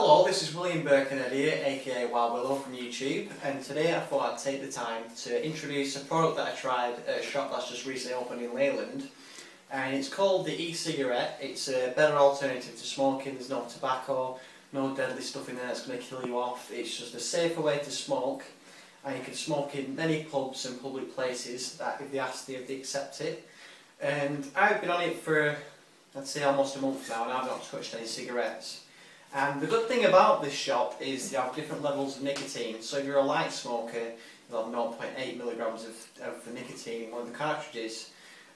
Hello, this is William Birkenhead here, aka Wildwillow from YouTube, and today I thought I'd take the time to introduce a product that I tried at a shop that's just recently opened in Leyland, and it's called the e-cigarette. It's a better alternative to smoking. There's no tobacco, no deadly stuff in there that's going to kill you off. It's just a safer way to smoke, and you can smoke in many pubs and public places that if they ask you if they accept it. And I've been on it for, I'd say, almost a month now, and I've not touched any cigarettes. And the good thing about this shop is they have different levels of nicotine. So if you're a light smoker, you'll have 0.8 milligrams of nicotine in one of the cartridges.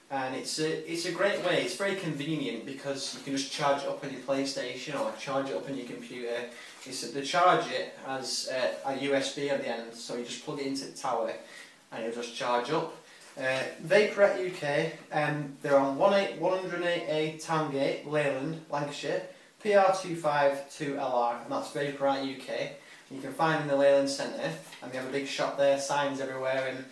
And it's a great way. It's very convenient because you can just charge it up on your PlayStation or charge it up on your computer. The charger has a USB at the end, so you just plug it into the tower and it'll just charge up. Vapourite UK, they're on 108A Towngate, Leyland, Lancashire. PR252LR, and that's Vapourite UK. You can find them in the Leyland Centre, and they have a big shop there, signs everywhere, and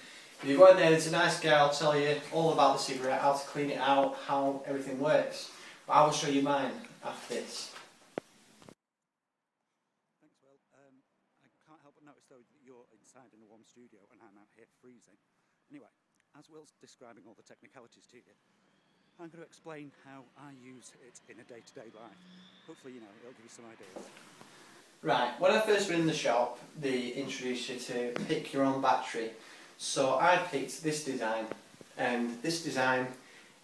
if you go in there, there's a nice guy who'll tell you all about the cigarette, how to clean it out, how everything works. But I will show you mine after this. Thanks, Will. I can't help but notice though that you're inside in a warm studio and I'm out here freezing. Anyway, as Will's describing all the technicalities to you, I'm going to explain how I use it in a day-to-day life. Hopefully, you know, it'll give you some ideas. Right, when I first went in the shop, they introduced you to pick your own battery. So I picked this design, and this design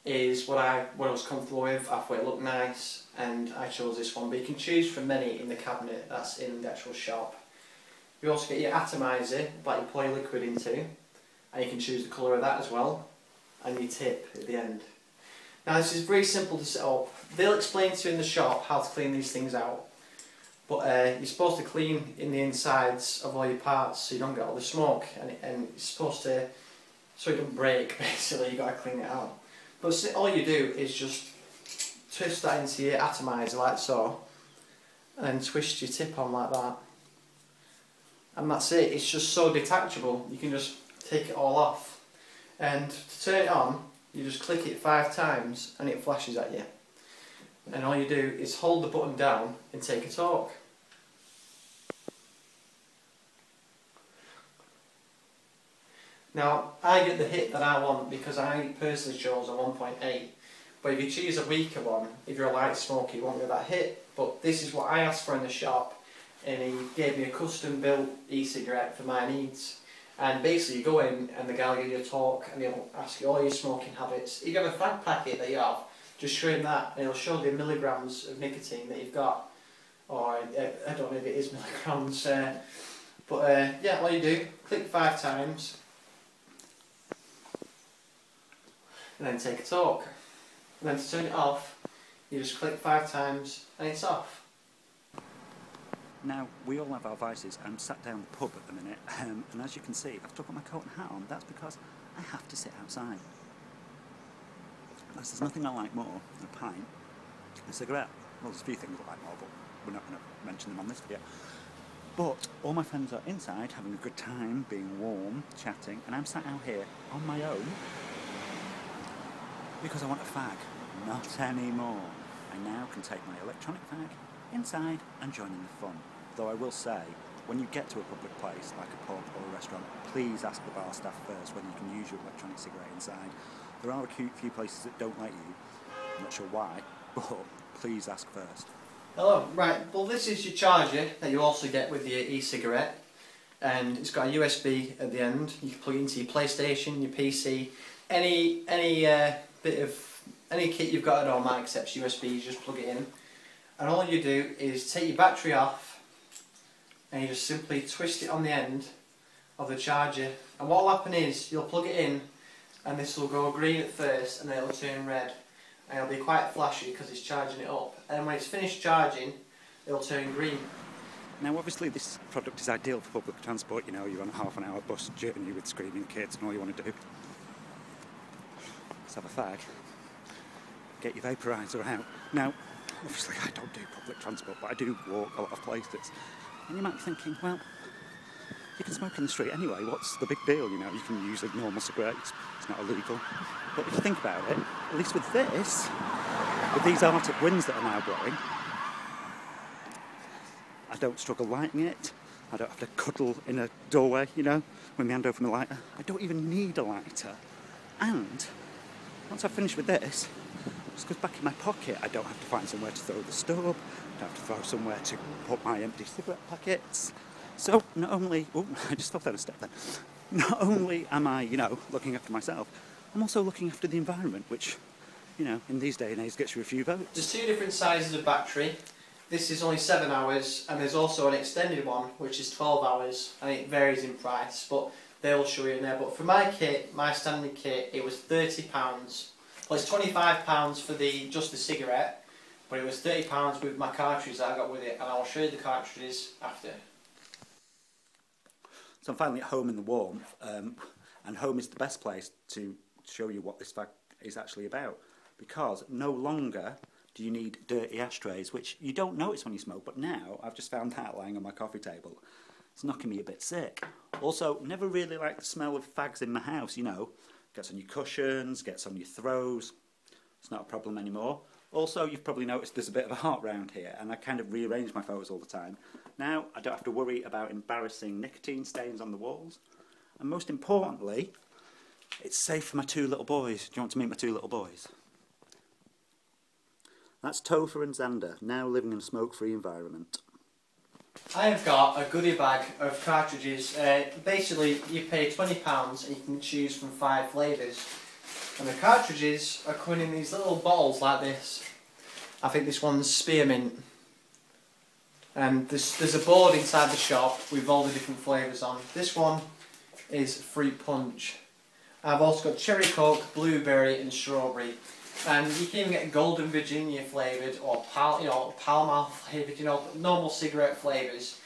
is what I was comfortable with. I thought it looked nice, and I chose this one. But you can choose from many in the cabinet that's in the actual shop. You also get your atomizer that you pour your liquid into, and you can choose the colour of that as well, and your tip at the end. Now this is very simple to set up. They'll explain to you in the shop how to clean these things out. But you're supposed to clean in the insides of all your parts so you don't get all the smoke. And you're supposed to, so it doesn't break basically, you've got to clean it out. But all you do is just twist that into your atomizer like so. And then twist your tip on like that. And that's it, it's just so detachable. You can just take it all off. And to turn it on, you just click it 5 times and it flashes at you. And all you do is hold the button down and take a torque. Now, I get the hit that I want because I personally chose a 1.8. But if you choose a weaker one, if you're a light smoker, you won't get that hit. But this is what I asked for in the shop, and he gave me a custom built e-cigarette for my needs. And basically you go in and the guy will give you a talk and he'll ask you all your smoking habits. If you have a fag packet that you have, just show him that and he'll show the milligrams of nicotine that you've got. Or I don't know if it is milligrams. Yeah, all you do, click 5 times and then take a talk. And then to turn it off, you just click 5 times and it's off. Now, we all have our vices. I'm sat down the pub at the minute, and as you can see, I've still got my coat and hat on. That's because I have to sit outside. There's nothing I like more than a pint, a cigarette. Well, there's a few things I like more, but we're not going to mention them on this video. But all my friends are inside, having a good time, being warm, chatting, and I'm sat out here on my own because I want a fag. Not anymore. I now can take my electronic fag inside and join in the fun. Though I will say, when you get to a public place like a pub or a restaurant, please ask the bar staff first whether you can use your electronic cigarette inside. There are a few places that don't let you. I'm not sure why, but please ask first. Hello, right, well this is your charger that you also get with your e-cigarette, and it's got a USB at the end. You can plug it into your PlayStation, your PC, any kit you've got at home that accepts USB, you just plug it in. And all you do is take your battery off and you just simply twist it on the end of the charger, and what will happen is you'll plug it in and this will go green at first and then it'll turn red and it'll be quite flashy because it's charging it up, and when it's finished charging it'll turn green. Now obviously this product is ideal for public transport. You know, you're on a half-an-hour bus journey with screaming kids and all you want to do is have a fag, get your vaporizer out. Now obviously I don't do public transport, but I do walk a lot of places. And you might be thinking, well, you can smoke in the street anyway, what's the big deal, you know, you can use a normal cigarette, it's not illegal. But if you think about it, at least with this, with these Arctic winds that are now blowing, I don't struggle lighting it. I don't have to cuddle in a doorway, you know, with my hand over my lighter. I don't even need a lighter. And once I've finished with this, it just goes back in my pocket. I don't have to find somewhere to throw the stub. I don't have to throw somewhere to put my empty cigarette packets. So not only, oh, I just fell down a step then. Not only am I, you know, looking after myself, I'm also looking after the environment, which, you know, in these day and age gets you a few votes. There's two different sizes of battery. This is only 7 hours, and there's also an extended one, which is 12 hours, and it varies in price, but they'll show you in there. But for my kit, my standard kit, it was £30. Well, it's £25 for just the cigarette, but it was £30 with my cartridge that I got with it, and I'll show you the cartridges after. So I'm finally at home in the warmth, and home is the best place to show you what this fag is actually about, because no longer do you need dirty ashtrays, which you don't notice when you smoke, but now I've just found that lying on my coffee table. It's knocking me a bit sick. Also, never really liked the smell of fags in my house, you know. Gets on your cushions, gets on your throws. It's not a problem anymore. Also, you've probably noticed there's a bit of a heart round here, and I kind of rearrange my photos all the time. Now, I don't have to worry about embarrassing nicotine stains on the walls. And most importantly, it's safe for my 2 little boys. Do you want to meet my 2 little boys? That's Topher and Xander, now living in a smoke-free environment. I have got a goodie bag of cartridges. Basically, you pay £20 and you can choose from 5 flavours. And the cartridges are coming in these little bottles like this. I think this one's spearmint. And there's a board inside the shop with all the different flavours on. This one is fruit punch. I've also got cherry coke, blueberry and strawberry. And you can even get golden Virginia flavoured or Pall Mall flavoured, you know, normal cigarette flavours.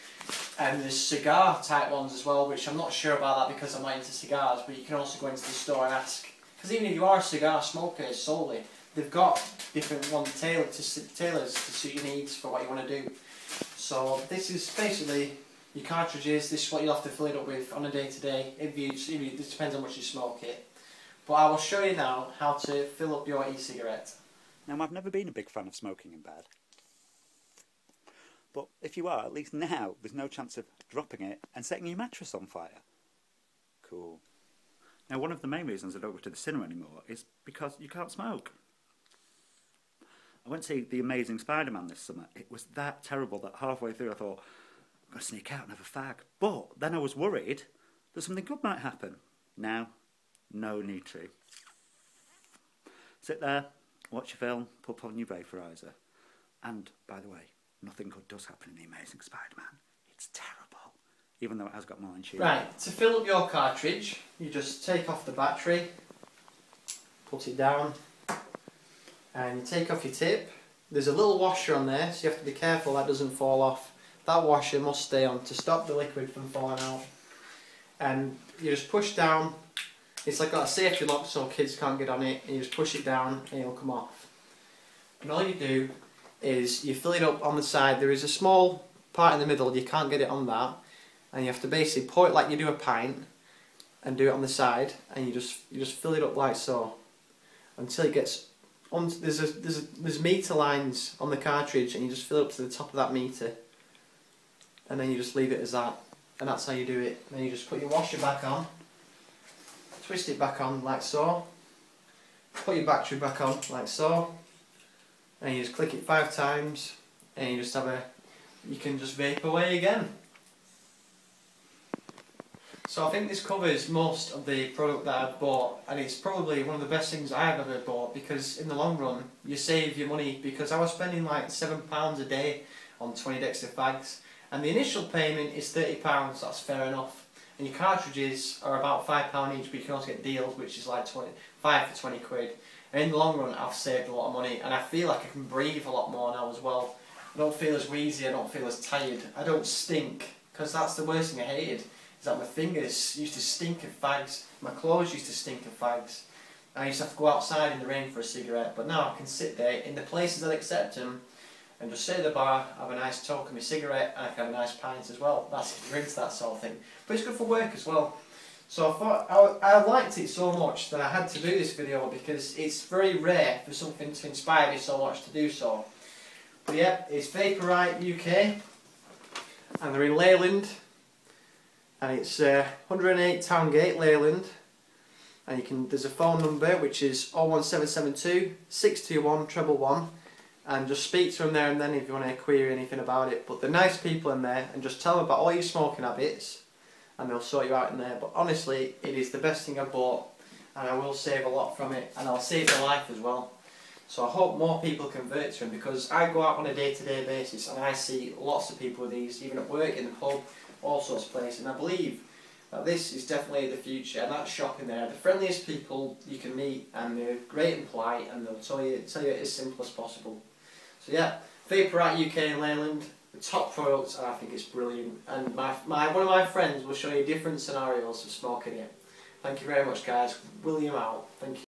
And there's cigar type ones as well, which I'm not sure about that because I'm not into cigars, but you can also go into the store and ask. Because even if you are a cigar smoker solely, they've got different ones tailored to suit your needs for what you want to do. So this is basically your cartridges. This is what you'll have to fill it up with on a day-to-day. It depends on how much you smoke it. But I will show you now how to fill up your e-cigarette. Now, I've never been a big fan of smoking in bed. But if you are, at least now, there's no chance of dropping it and setting your mattress on fire. Cool. Now, one of the main reasons I don't go to the cinema anymore is because you can't smoke. I went to see The Amazing Spider-Man this summer. It was that terrible that halfway through I thought, I'm going to sneak out and have a fag. But then I was worried that something good might happen. Now, no need to. Sit there, watch your film, put on your vaporiser. And, by the way, nothing good does happen in The Amazing Spider-Man. It's terrible, even though it has got mine tube. Right, to fill up your cartridge, you just take off the battery, put it down, and you take off your tip. There's a little washer on there, so you have to be careful that doesn't fall off. That washer must stay on to stop the liquid from falling out. And you just push down. It's like got a safety lock so kids can't get on it, and you just push it down and it'll come off. And all you do is you fill it up on the side. There is a small part in the middle, you can't get it on that, and you have to basically pour it like you do a pint and do it on the side, and you just fill it up like so until it gets on. There's meter lines on the cartridge, and you just fill it up to the top of that meter, and then you just leave it as that, and that's how you do it. And then you just put your washer back on, twist it back on like so, put your battery back on like so, and you just click it 5 times, and you just you can just vape away again. So I think this covers most of the product that I've bought, and it's probably one of the best things I've ever bought, because in the long run you save your money, because I was spending like £7 a day on 20 decks of fags, and the initial payment is £30, that's fair enough. And your cartridges are about £5 each, but you can also get deals which is like 5 for 20 quid. And in the long run I've saved a lot of money, and I feel like I can breathe a lot more now as well. I don't feel as wheezy, I don't feel as tired, I don't stink, because that's the worst thing I hated, is that my fingers used to stink of fags, my clothes used to stink of fags. I used to have to go outside in the rain for a cigarette, but now I can sit there in the places that accept them and just sit at the bar, have a nice talk of my cigarette, and I can have a nice pint as well. That's if you're into that sort of thing. But it's good for work as well. So I thought I liked it so much that I had to do this video, because it's very rare for something to inspire me so much to do so. But yeah, it's Vapourite UK. and they're in Leyland, and it's 108 Towngate, Leyland, and there's a phone number which is 01772 621 111, and just speak to them there and then if you want to query anything about it. But they're nice people in there, and just tell them about all your smoking habits and they'll sort you out in there. But honestly, it is the best thing I bought, and I will save a lot from it, and I'll save your life as well. So I hope more people convert to them, because I go out on a day-to-day basis and I see lots of people with these, even at work, in the pub, all sorts of places, and I believe that this is definitely the future. And that shop in there, the friendliest people you can meet, and they're great and polite, and they'll tell you it as simple as possible. So yeah, Vapourite UK in Leyland, the top products, and I think it's brilliant. And one of my friends will show you different scenarios of smoking it. Thank you very much, guys. William out. Thank you.